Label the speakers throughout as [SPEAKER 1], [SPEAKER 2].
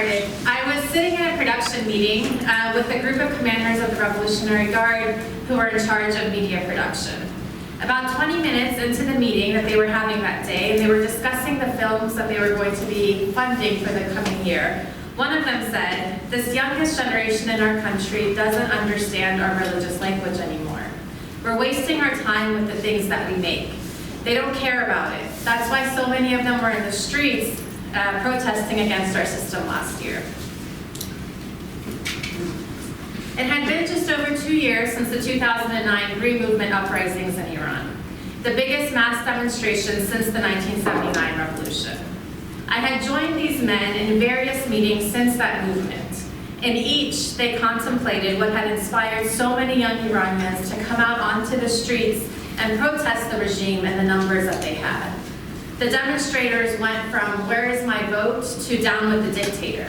[SPEAKER 1] started. I was sitting in a production meeting with a group of commanders of the Revolutionary Guard who were in charge of media production. About 20 minutes into the meeting that they were having that day, they were discussing the films that they were going to be funding for the coming year. One of them said, "This youngest generation in our country doesn't understand our religious language anymore. We're wasting our time with the things that we make. They don't care about it. That's why so many of them were in the streets protesting against our system last year." It had been just over 2 years since the 2009 Green Movement uprisings in Iran, the biggest mass demonstration since the 1979 revolution. I had joined these men in various meetings since that movement. In each, they contemplated what had inspired so many young Iranians to come out onto the streets and protest the regime in the numbers that they had. The demonstrators went from "Where is my vote?" to "Down with the dictator."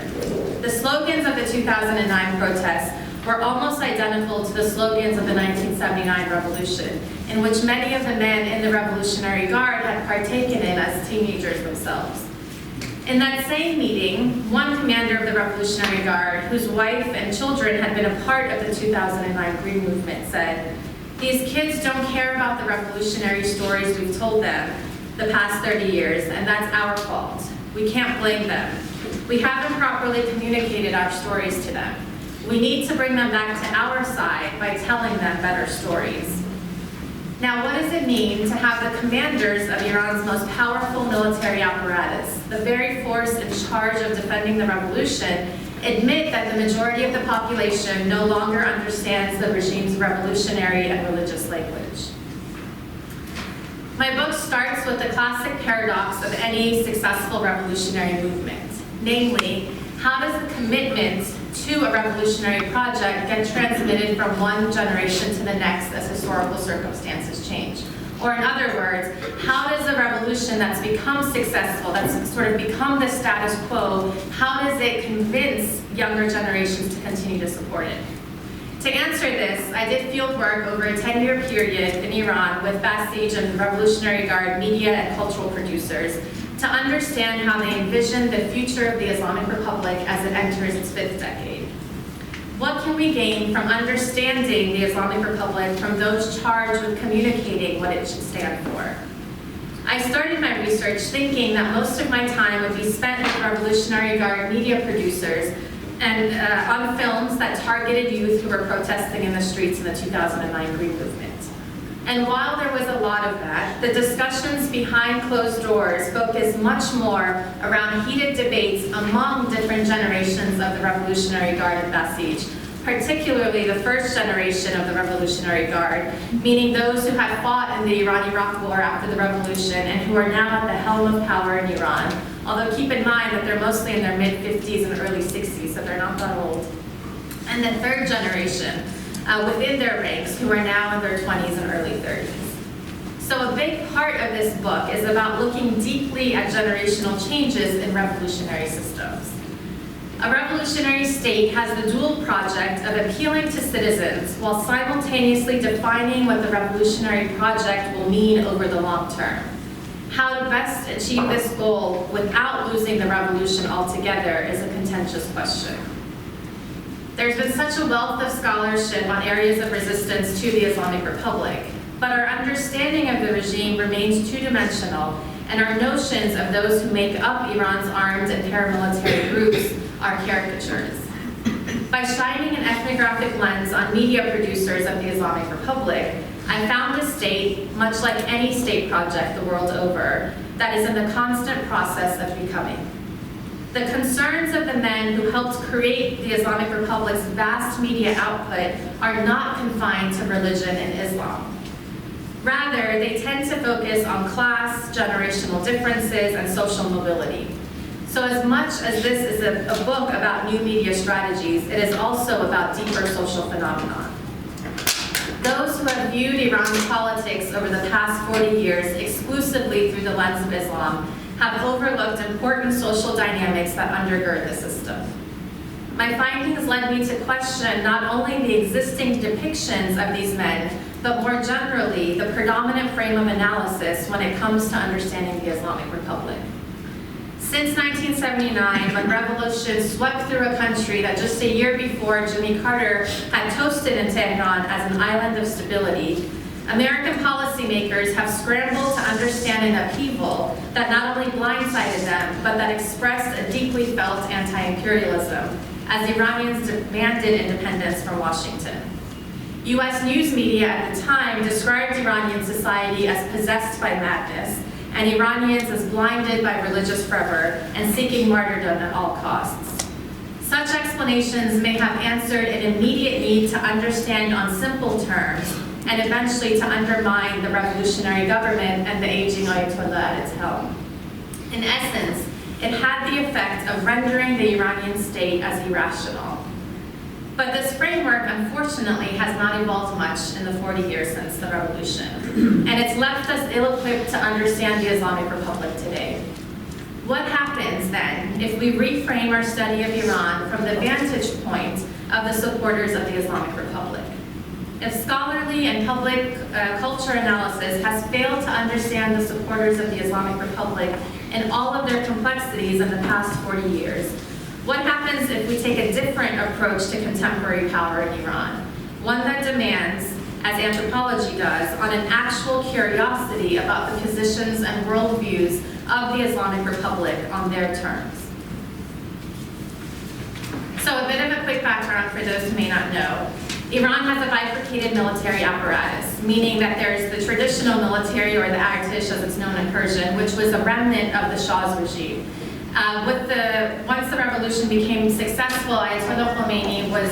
[SPEAKER 1] The slogans of the 2009 protests were almost identical to the slogans of the 1979 revolution, in which many of the men in the Revolutionary Guard had partaken in as teenagers themselves. In that same meeting, one commander of the Revolutionary Guard, whose wife and children had been a part of the 2009 Green Movement, said, "These kids don't care about the revolutionary stories we've told them the past 30 years, and that's our fault. We can't blame them. We haven't properly communicated our stories to them. We need to bring them back to our side by telling them better stories." Now, what does it mean to have the commanders of Iran's most powerful military apparatus, the very force in charge of defending the revolution, admit that the majority of the population no longer understands the regime's revolutionary and religious language? My book starts with the classic paradox of any successful revolutionary movement, namely, how does the commitment to a revolutionary project get transmitted from one generation to the next as historical circumstances change? Or in other words, how does a revolution that's become successful, that's sort of become the status quo, how does it convince younger generations to continue to support it? To answer this, I did field work over a 10-year period in Iran with Basij and Revolutionary Guard media and cultural producers to understand how they envision the future of the Islamic Republic as it enters its 5th decade. What can we gain from understanding the Islamic Republic from those charged with communicating what it should stand for? I started my research thinking that most of my time would be spent with Revolutionary Guard media producers and on films that targeted youth who were protesting in the streets in the 2009 Green Movement. And while there was a lot of that, the discussions behind closed doors focused much more around heated debates among different generations of the Revolutionary Guard and Basij, particularly the first generation of the Revolutionary Guard, meaning those who had fought in the Iran-Iraq War after the revolution and who are now at the helm of power in Iran. Although keep in mind that they're mostly in their mid-50s and early 60s, so they're not that old. And the third generation, within their ranks, who are now in their 20s and early 30s. So a big part of this book is about looking deeply at generational changes in revolutionary systems. A revolutionary state has the dual project of appealing to citizens while simultaneously defining what the revolutionary project will mean over the long term. How to best achieve this goal without losing the revolution altogether is a contentious question. There's been such a wealth of scholarship on areas of resistance to the Islamic Republic, but our understanding of the regime remains two-dimensional, and our notions of those who make up Iran's armed and paramilitary groups are caricatures. By shining an ethnographic lens on media producers of the Islamic Republic, I found a state, much like any state project the world over, that is in the constant process of becoming. The concerns of the men who helped create the Islamic Republic's vast media output are not confined to religion and Islam. Rather, they tend to focus on class, generational differences, and social mobility. So as much as this is a book about new media strategies, it is also about deeper social phenomena. Those who have viewed Iran's politics over the past 40 years exclusively through the lens of Islam have overlooked important social dynamics that undergird the system. My findings led me to question not only the existing depictions of these men, but more generally, the predominant frame of analysis when it comes to understanding the Islamic Republic. Since 1979, when revolution swept through a country that just a year before Jimmy Carter had toasted in Tehran as an island of stability, American policymakers have scrambled to understand an upheaval that not only blindsided them, but that expressed a deeply felt anti-imperialism, as Iranians demanded independence from Washington. U.S. news media at the time described Iranian society as possessed by madness, and Iranians as blinded by religious fervor and seeking martyrdom at all costs. Such explanations may have answered an immediate need to understand on simple terms, and eventually to undermine the revolutionary government and the aging Ayatollah at its helm. In essence, it had the effect of rendering the Iranian state as irrational. But this framework, unfortunately, has not evolved much in the 40 years since the revolution, and it's left us ill-equipped to understand the Islamic Republic today. What happens, then, if we reframe our study of Iran from the vantage point of the supporters of the Islamic Republic? If scholarly and public culture analysis has failed to understand the supporters of the Islamic Republic in all of their complexities in the past 40 years, what happens if we take a different approach to contemporary power in Iran? One that demands, as anthropology does, on an actual curiosity about the positions and worldviews of the Islamic Republic on their terms. So a bit of a quick background for those who may not know. Iran has a bifurcated military apparatus, meaning that there's the traditional military, or the Artish as it's known in Persian, which was a remnant of the Shah's regime. Once the revolution became successful, Ayatollah Khomeini was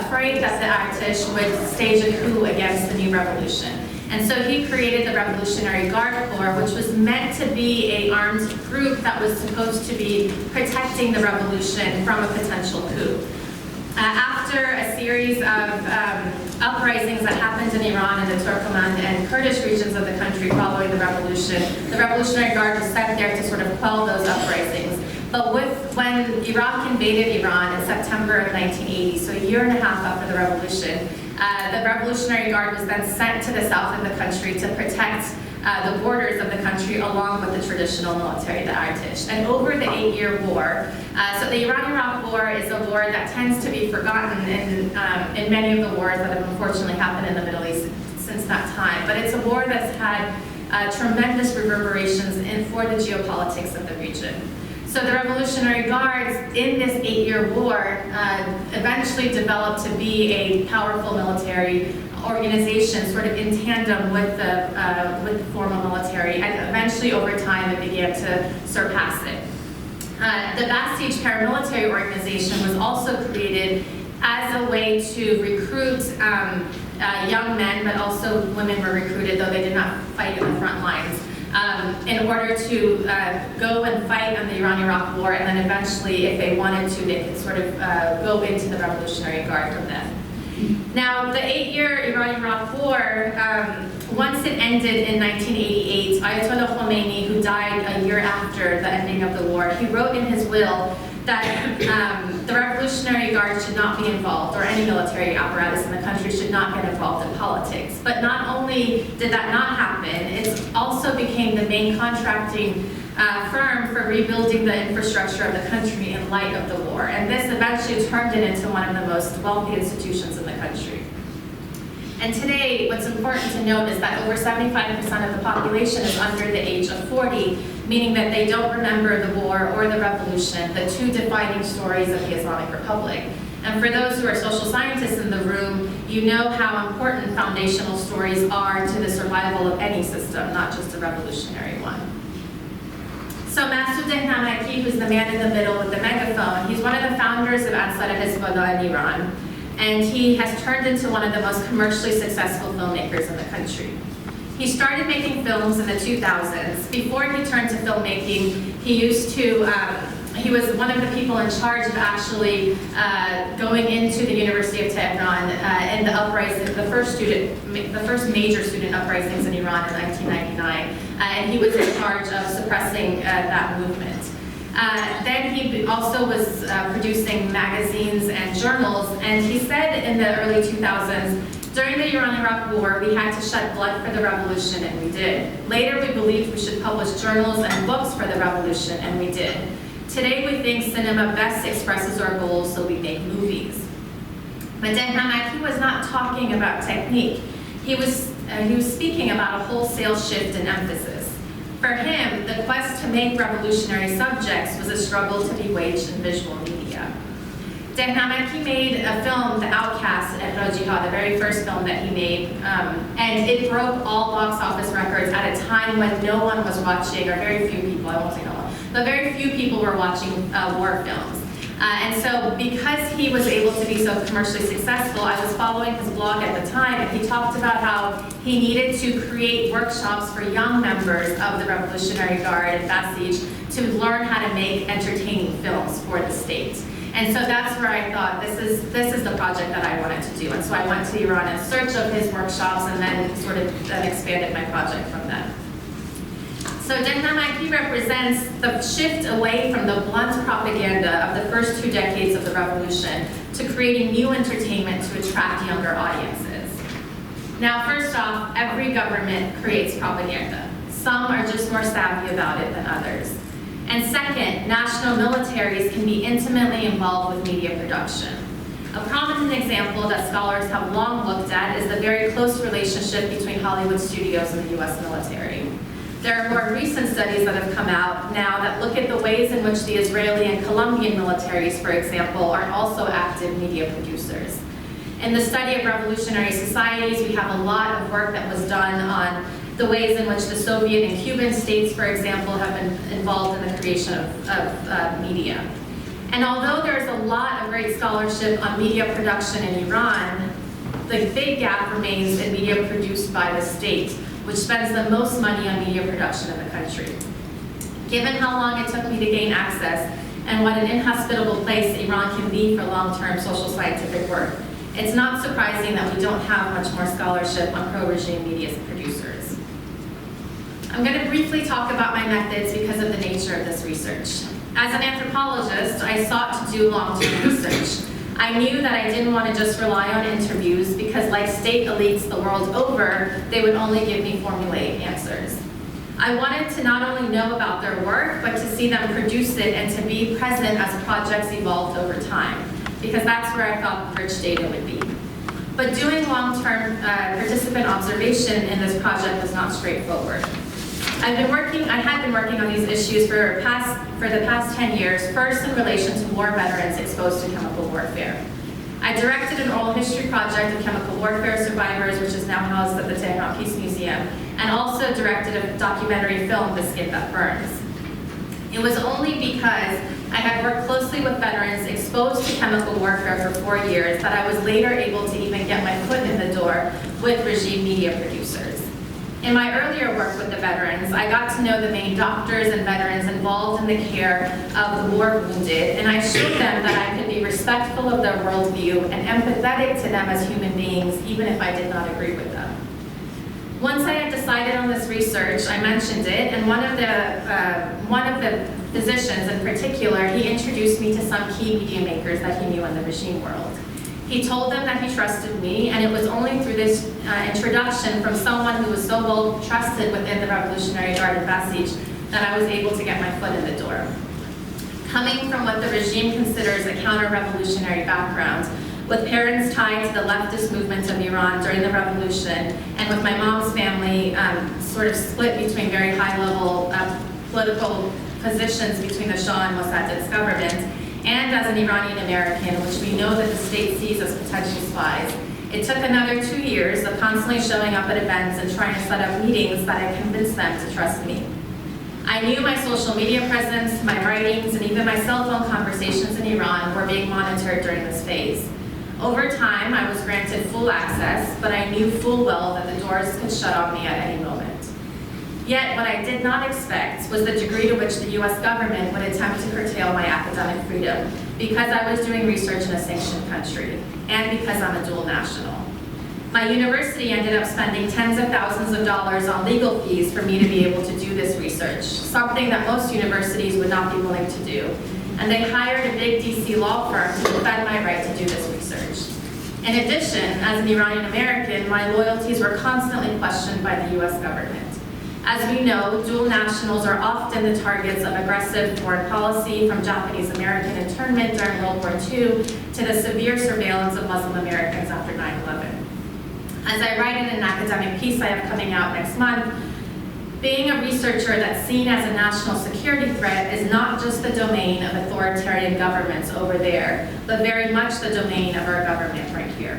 [SPEAKER 1] afraid that the Artish would stage a coup against the new revolution. And so he created the Revolutionary Guard Corps, which was meant to be an armed group that was supposed to be protecting the revolution from a potential coup. After a series of uprisings that happened in Iran and the Turkoman and Kurdish regions of the country following the revolution, the Revolutionary Guard was sent there to sort of quell those uprisings. But when Iraq invaded Iran in September of 1980, so a year and a half after the revolution, the Revolutionary Guard was then sent to the south of the country to protect the borders of the country along with the traditional military, the Artish. And over the 8-year war, so the Iran-Iraq War is a war that tends to be forgotten in many of the wars that have unfortunately happened in the Middle East since that time. But it's a war that's had tremendous reverberations for the geopolitics of the region. So the Revolutionary Guards in this 8-year war eventually developed to be a powerful military organization, sort of in tandem with the formal military, and eventually over time it began to surpass it. The Basij paramilitary organization was also created as a way to recruit young men, but also women were recruited, though they did not fight in the front lines, in order to go and fight in the Iran-Iraq War, and then eventually, if they wanted to, they could sort of go into the Revolutionary Guard from them. Now, the 8-year Iran-Iraq War, once it ended in 1988, Ayatollah Khomeini, who died a year after the ending of the war, he wrote in his will that the Revolutionary Guard should not be involved, or any military apparatus in the country should not get involved in politics. But not only did that not happen, it also became the main contracting firm for rebuilding the infrastructure of the country in light of the war. And this eventually turned it into one of the most wealthy institutions in the country. And today, what's important to note is that over 75% of the population is under the age of 40, meaning that they don't remember the war or the revolution, the two defining stories of the Islamic Republic. And for those who are social scientists in the room, you know how important foundational stories are to the survival of any system, not just a revolutionary one. So Masoudeh Namaki, who's the man in the middle with the megaphone, he's one of the founders of Ansar Hezbollah in Iran, and he has turned into one of the most commercially successful filmmakers in the country. He started making films in the 2000s. Before he turned to filmmaking, he was one of the people in charge of actually going into the University of Tehran in the uprising, the first major student uprisings in Iran in 1999, and he was in charge of suppressing that movement. Then he also was producing magazines and journals, and he said in the early 2000s During the Iran-Iraq War, we had to shed blood for the revolution, and we did. Later, we believed we should publish journals and books for the revolution, and we did. Today, we think cinema best expresses our goals, so we make movies. But Dehnamaki was not talking about technique. He was speaking about a wholesale shift in emphasis. For him, the quest to make revolutionary subjects was a struggle to be waged in visual media. Dehnamaki made a film, The Outcast, at Bajoghli, the very first film that he made, and it broke all box office records at a time when no one was watching, or very few people, I won't say no one, but very few people were watching war films. And so because he was able to be so commercially successful, I was following his blog at the time, and he talked about how he needed to create workshops for young members of the Revolutionary Guard and Basij to learn how to make entertaining films for the state. And so that's where I thought, this is the project that I wanted to do. And so I went to Iran in search of his workshops and then sort of expanded my project from them. So Dehlamaki represents the shift away from the blunt propaganda of the first 2 decades of the revolution to creating new entertainment to attract younger audiences. Now, first off, every government creates propaganda. Some are just more savvy about it than others. And second, national militaries can be intimately involved with media production. A prominent example that scholars have long looked at is the very close relationship between Hollywood studios and the US military. There are more recent studies that have come out now that look at the ways in which the Israeli and Colombian militaries, for example, are also active media producers. In the study of revolutionary societies, we have a lot of work that was done on the ways in which the Soviet and Cuban states, for example, have been involved in the creation of media. And although there's a lot of great scholarship on media production in Iran, the big gap remains in media produced by the state, which spends the most money on media production in the country. Given how long it took me to gain access and what an inhospitable place Iran can be for long-term social scientific work, it's not surprising that we don't have much more scholarship on pro-regime media producers. I'm going to briefly talk about my methods because of the nature of this research. As an anthropologist, I sought to do long-term research. I knew that I didn't want to just rely on interviews because, like state elites the world over, they would only give me formulaic answers. I wanted to not only know about their work, but to see them produce it and to be present as projects evolved over time, because that's where I thought the rich data would be. But doing long-term participant observation in this project was not straightforward. I had been working on these issues for the past 10 years, first in relation to war veterans exposed to chemical warfare. I directed an oral history project of chemical warfare survivors, which is now housed at the Tehran Peace Museum, and also directed a documentary film, The Skin That Burns. It was only because I had worked closely with veterans exposed to chemical warfare for 4 years that I was later able to even get my foot in the door with regime media producers. In my earlier work with the veterans, I got to know the main doctors and veterans involved in the care of the war wounded, and I showed them that I could be respectful of their worldview and empathetic to them as human beings, even if I did not agree with them. Once I had decided on this research, I mentioned it, and one of the physicians in particular, he introduced me to some key media makers that he knew in the regime world. He told them that he trusted me, and it was only through this introduction from someone who was so well trusted within the Revolutionary Guard and Basij that I was able to get my foot in the door. Coming from what the regime considers a counter-revolutionary background, with parents tied to the leftist movement of Iran during the revolution, and with my mom's family sort of split between very high-level political positions between the Shah and Mossadegh government, and as an Iranian American, which we know that the state sees as potential spies. It took another 2 years of constantly showing up at events and trying to set up meetings that I convinced them to trust me. I knew my social media presence, my writings, and even my cell phone conversations in Iran were being monitored during this phase. Over time, I was granted full access, but I knew full well that the doors could shut on me at any moment. Yet, what I did not expect was the degree to which the US government would attempt to curtail my academic freedom because I was doing research in a sanctioned country, and because I'm a dual national. My university ended up spending tens of thousands of dollars on legal fees for me to be able to do this research, something that most universities would not be willing to do. And they hired a big DC law firm to defend my right to do this research. In addition, as an Iranian American, my loyalties were constantly questioned by the US government. As we know, dual nationals are often the targets of aggressive foreign policy, from Japanese American internment during World War II to the severe surveillance of Muslim Americans after 9/11. As I write in an academic piece I have coming out next month, being a researcher that's seen as a national security threat is not just the domain of authoritarian governments over there, but very much the domain of our government right here.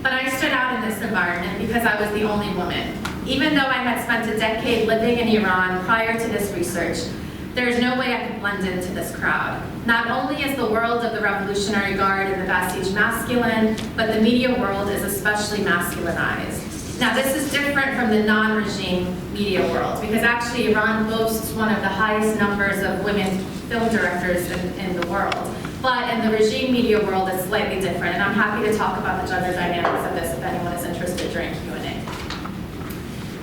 [SPEAKER 1] But I stood out in this environment because I was the only woman. Even though I had spent a decade living in Iran prior to this research, there is no way I could blend into this crowd. Not only is the world of the Revolutionary Guard and the Basij masculine, but the media world is especially masculinized. Now, this is different from the non-regime media world, because actually Iran boasts one of the highest numbers of women film directors in the world. But in the regime media world, it's slightly different, and I'm happy to talk about the gender dynamics of this if anyone is interested during Q&A.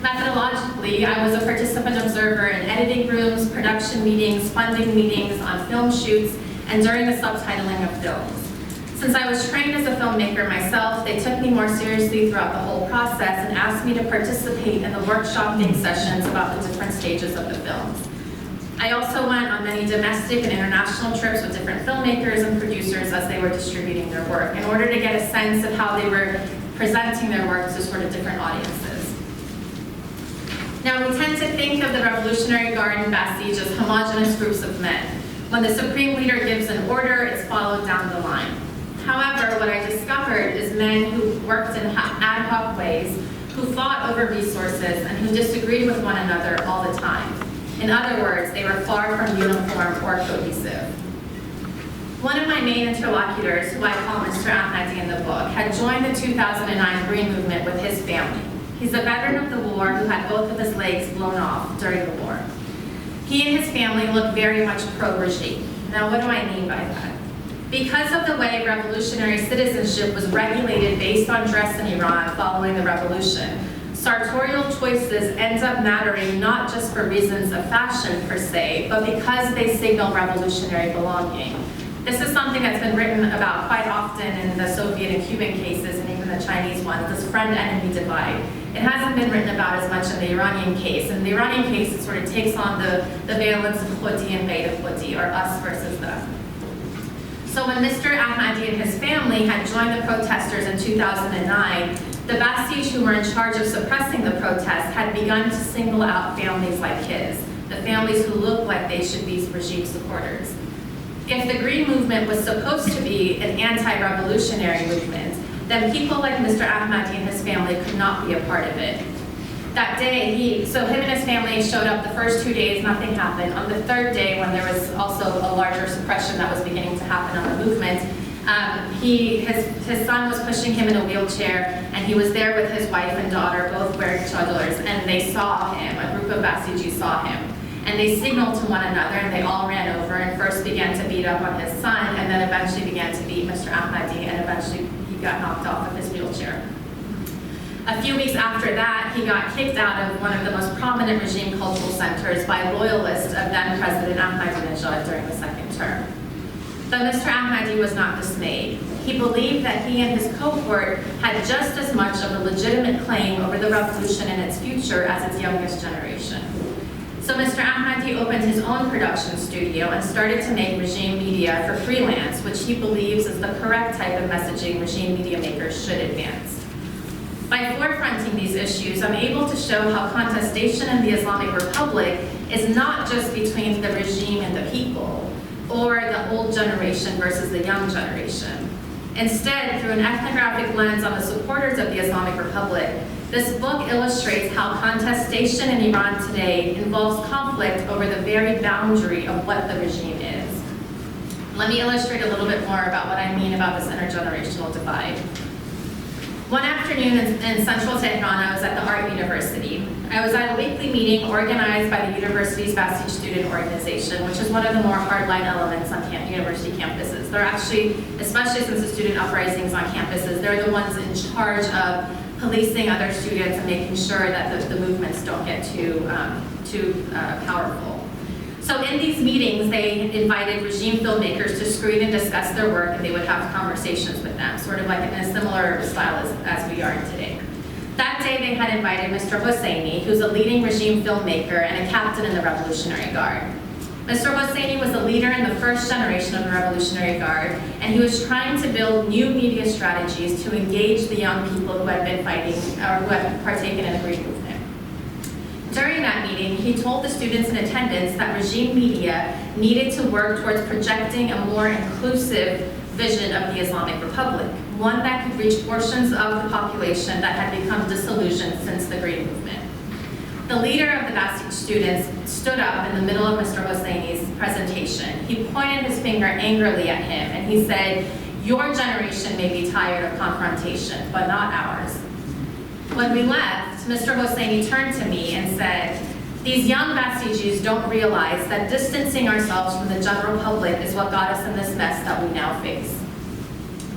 [SPEAKER 1] Methodologically, I was a participant observer in editing rooms, production meetings, funding meetings, on film shoots, and during the subtitling of films. Since I was trained as a filmmaker myself, they took me more seriously throughout the whole process and asked me to participate in the workshopping sessions about the different stages of the films. I also went on many domestic and international trips with different filmmakers and producers as they were distributing their work in order to get a sense of how they were presenting their work to sort of different audiences. Now, we tend to think of the Revolutionary Guard and Basij as homogenous groups of men. When the supreme leader gives an order, it's followed down the line. However, what I discovered is men who worked in ad hoc ways, who fought over resources, and who disagreed with one another all the time. In other words, they were far from uniform or cohesive. One of my main interlocutors, who I call Mr. Ahmadi in the book, had joined the 2009 Green Movement with his family. He's a veteran of the war who had both of his legs blown off during the war. He and his family look very much pro-regime. Now, what do I mean by that? Because of the way revolutionary citizenship was regulated based on dress in Iran following the revolution, sartorial choices end up mattering not just for reasons of fashion per se, but because they signal revolutionary belonging. This is something that's been written about quite often in the Soviet and Cuban cases, and even the Chinese ones, this friend-enemy divide. It hasn't been written about as much in the Iranian case. In the Iranian case, it sort of takes on the valence of Khodi and Beit of Khodi, or us versus them. So when Mr. Ahmadi and his family had joined the protesters in 2009, the Basij who were in charge of suppressing the protests had begun to single out families like his, the families who looked like they should be regime supporters. If the Green Movement was supposed to be an anti-revolutionary movement, then people like Mr. Ahmadi and his family could not be a part of it. That day, him and his family showed up the first 2 days, nothing happened. On the third day, when there was also a larger suppression that was beginning to happen on the movement, his son was pushing him in a wheelchair, and he was there with his wife and daughter, both wearing chadors, and they saw him, a group of Basiji saw him. And they signaled to one another, and they all ran over and first began to beat up on his son, and then eventually began to beat Mr. Ahmadi, and eventually he got knocked off of his wheelchair. A few weeks after that, he got kicked out of one of the most prominent regime cultural centers by loyalists of then-President Ahmadinejad during the second term. But Mr. Ahmadi was not dismayed. He believed that he and his cohort had just as much of a legitimate claim over the revolution and its future as its youngest generation. So Mr. Ahmadi opened his own production studio and started to make regime media for freelance, which he believes is the correct type of messaging regime media makers should advance. By forefronting these issues, I'm able to show how contestation in the Islamic Republic is not just between the regime and the people, or the old generation versus the young generation. Instead, through an ethnographic lens on the supporters of the Islamic Republic, this book illustrates how contestation in Iran today involves conflict over the very boundary of what the regime is. Let me illustrate a little bit more about what I mean about this intergenerational divide. One afternoon in central Tehran, I was at the Art University. I was at a weekly meeting organized by the university's Basij student organization, which is one of the more hardline elements on university campuses. They're actually, especially since the student uprisings on campuses, they're the ones in charge of policing other students and making sure that the movements don't get too powerful. So in these meetings, they invited regime filmmakers to screen and discuss their work, and they would have conversations with them, sort of like in a similar style as we are today. That day, they had invited Mr. Hosseini, who's a leading regime filmmaker and a captain in the Revolutionary Guard. Mr. Hosseini was a leader in the first generation of the Revolutionary Guard, and he was trying to build new media strategies to engage the young people who had been fighting, or who had partaken in the Green Movement. During that meeting, he told the students in attendance that regime media needed to work towards projecting a more inclusive vision of the Islamic Republic, one that could reach portions of the population that had become disillusioned since the Green Movement. The leader of the Basij students stood up in the middle of Mr. Hosseini's presentation. He pointed his finger angrily at him, and he said, "Your generation may be tired of confrontation, but not ours." When we left, Mr. Hosseini turned to me and said, "These young Basijis don't realize that distancing ourselves from the general public is what got us in this mess that we now face.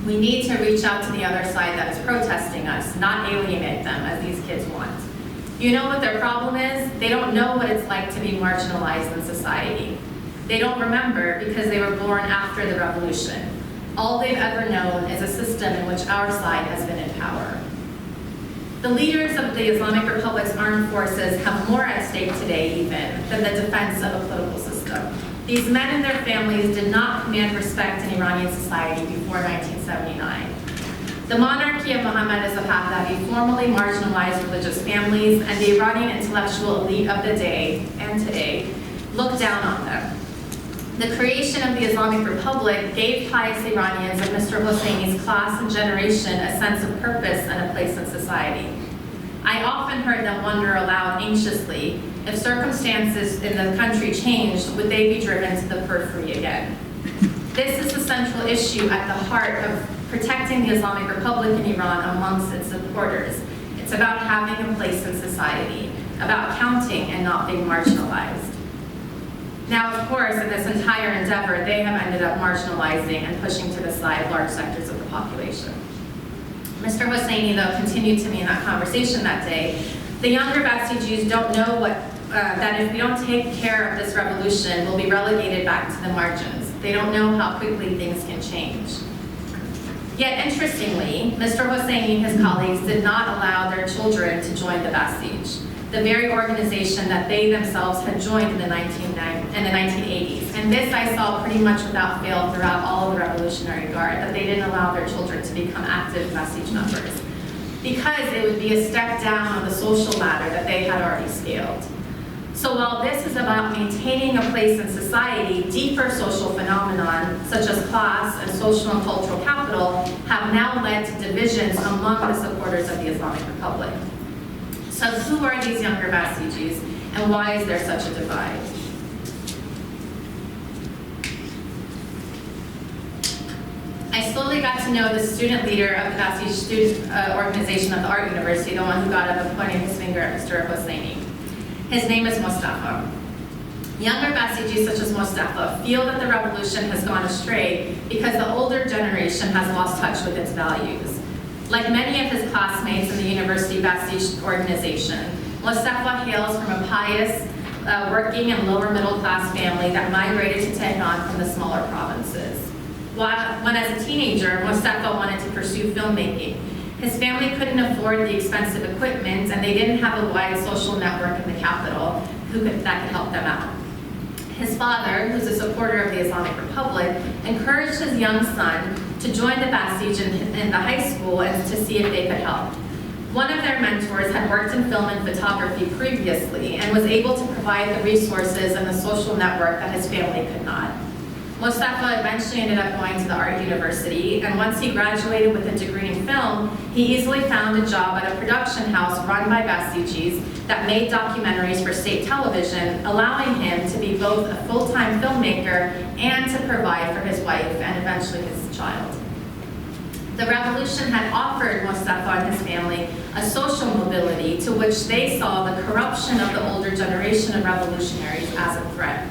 [SPEAKER 1] We need to reach out to the other side that is protesting us, not alienate them as these kids want. You know what their problem is? They don't know what it's like to be marginalized in society. They don't remember because they were born after the revolution. All they've ever known is a system in which our side has been in power." The leaders of the Islamic Republic's armed forces have more at stake today even than the defense of a political system. These men and their families did not command respect in Iranian society before 1979. The monarchy of Mohammad is a Pahlavi formally marginalized religious families, and the Iranian intellectual elite of the day and today look down on them. The creation of the Islamic Republic gave pious Iranians of Mr. Hosseini's class and generation a sense of purpose and a place in society. I often heard them wonder aloud anxiously, if circumstances in the country changed, would they be driven to the periphery again? This is the central issue at the heart of protecting the Islamic Republic in Iran amongst its supporters. It's about having a place in society, about counting and not being marginalized. Now, of course, in this entire endeavor, they have ended up marginalizing and pushing to the side large sectors of the population. Mr. Hosseini, though, continued to me in that conversation that day, the younger Basijis don't know that if we don't take care of this revolution, we'll be relegated back to the margins. They don't know how quickly things can change. Yet, interestingly, Mr. Hosseini and his colleagues did not allow their children to join the Basij, the very organization that they themselves had joined in the 1980s. And this I saw pretty much without fail throughout all of the Revolutionary Guard, that they didn't allow their children to become active Basij members, because it would be a step down on the social ladder that they had already scaled. So while this is about maintaining a place in society, deeper social phenomenon, such as class and social and cultural capital, have now led to divisions among the supporters of the Islamic Republic. So who are these younger Basijis, and why is there such a divide? I slowly got to know the student leader of the Basij student organization at the Art University, the one who got up and pointed his finger at Mr. Hosseini. His name is Mustafa. Younger Basijis such as Mustafa feel that the revolution has gone astray because the older generation has lost touch with its values. Like many of his classmates in the University Basij organization, Mustafa hails from a pious, working and lower middle class family that migrated to Tehran from the smaller provinces. When as a teenager, Mustafa wanted to pursue filmmaking. His family couldn't afford the expensive equipment, and they didn't have a wide social network in the capital that could help them out. His father, who's a supporter of the Islamic Republic, encouraged his young son to join the Basij in the high school and to see if they could help. One of their mentors had worked in film and photography previously and was able to provide the resources and the social network that his family could not. Mustafa eventually ended up going to the Art University, and once he graduated with a degree in film, he easily found a job at a production house run by Basijis that made documentaries for state television, allowing him to be both a full-time filmmaker and to provide for his wife and eventually his child. The revolution had offered Mustafa and his family a social mobility to which they saw the corruption of the older generation of revolutionaries as a threat.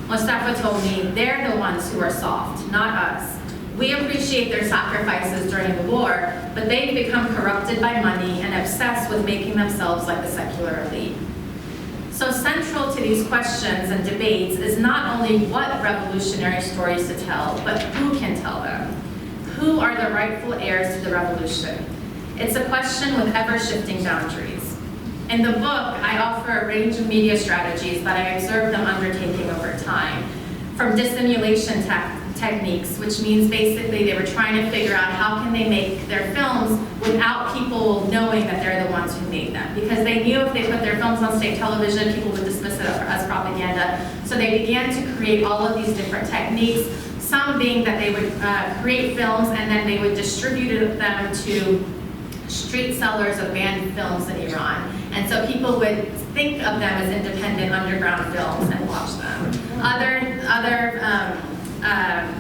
[SPEAKER 1] Mustafa told me, they're the ones who are soft, not us. We appreciate their sacrifices during the war, but they've become corrupted by money and obsessed with making themselves like the secular elite. So central to these questions and debates is not only what revolutionary stories to tell, but who can tell them. Who are the rightful heirs to the revolution? It's a question with ever-shifting boundaries. In the book, I offer a range of media strategies that I observed them undertaking over time, from dissimulation techniques, which means basically they were trying to figure out how can they make their films without people knowing that they're the ones who made them. Because they knew if they put their films on state television, people would dismiss it as propaganda. So they began to create all of these different techniques, some being that they would create films and then they would distribute them to street sellers of banned films in Iran. And so people would think of them as independent underground films and watch them. Other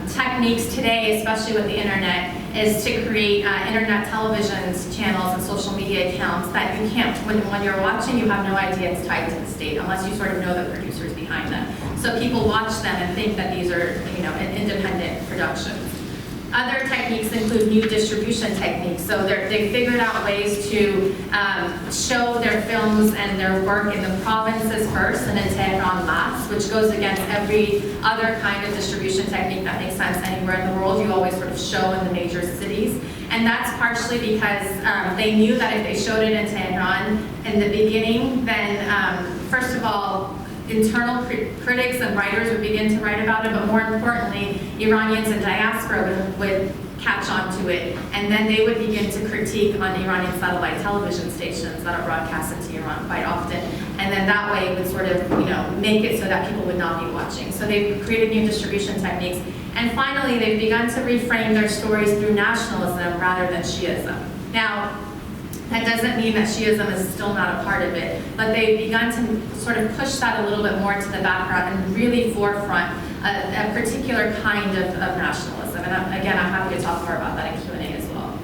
[SPEAKER 1] techniques today, especially with the internet, is to create internet television channels and social media accounts that you can't, when you're watching, you have no idea it's tied to the state unless you sort of know the producers behind them. So people watch them and think that these are, independent productions. Other techniques include new distribution techniques. So they figured out ways to show their films and their work in the provinces first and in Tehran last, which goes against every other kind of distribution technique that makes sense anywhere in the world. You always sort of show in the major cities. And that's partially because they knew that if they showed it in Tehran in the beginning, then first of all, internal critics and writers would begin to write about it, but more importantly, Iranians in diaspora would catch on to it, and then they would begin to critique on Iranian satellite television stations that are broadcast into Iran quite often, and then that way it would sort of, make it so that people would not be watching. So they've created new distribution techniques, and finally, they've begun to reframe their stories through nationalism rather than Shiism. Now, that doesn't mean that Shiism is still not a part of it, but they've begun to sort of push that a little bit more to the background and really forefront a particular kind of nationalism. And again, I'm happy to talk more about that in Q&A as well.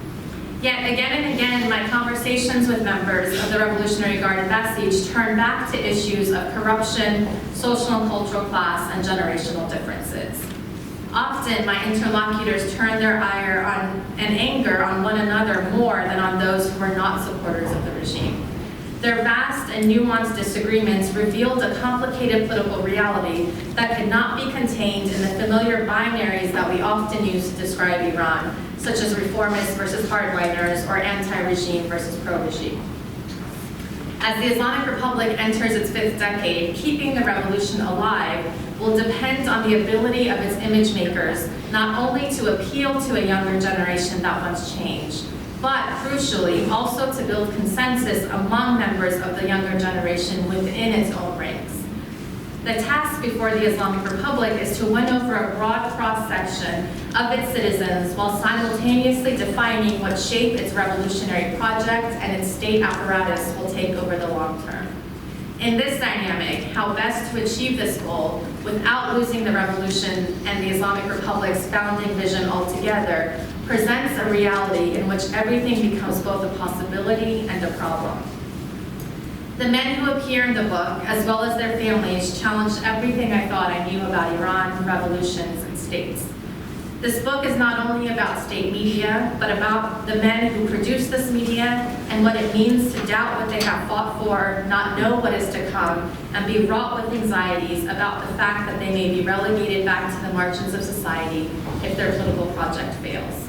[SPEAKER 1] Yet again and again, my conversations with members of the Revolutionary Guard and Basij turn back to issues of corruption, social and cultural class, and generational differences. Often, my interlocutors turn their ire and anger on one another more than on those who are not supporters of the regime. Their vast and nuanced disagreements revealed a complicated political reality that could not be contained in the familiar binaries that we often use to describe Iran, such as reformists versus hardliners or anti-regime versus pro-regime. As the Islamic Republic enters its 5th decade, keeping the revolution alive will depend on the ability of its image makers not only to appeal to a younger generation that wants change, but crucially also to build consensus among members of the younger generation within its own ranks. The task before the Islamic Republic is to win over a broad cross-section of its citizens while simultaneously defining what shape its revolutionary project and its state apparatus will take over the long term. In this dynamic, how best to achieve this goal without losing the revolution and the Islamic Republic's founding vision altogether presents a reality in which everything becomes both a possibility and a problem. The men who appear in the book, as well as their families, challenged everything I thought I knew about Iran, revolutions, and states. This book is not only about state media, but about the men who produce this media and what it means to doubt what they have fought for, not know what is to come, and be wrought with anxieties about the fact that they may be relegated back to the margins of society if their political project fails.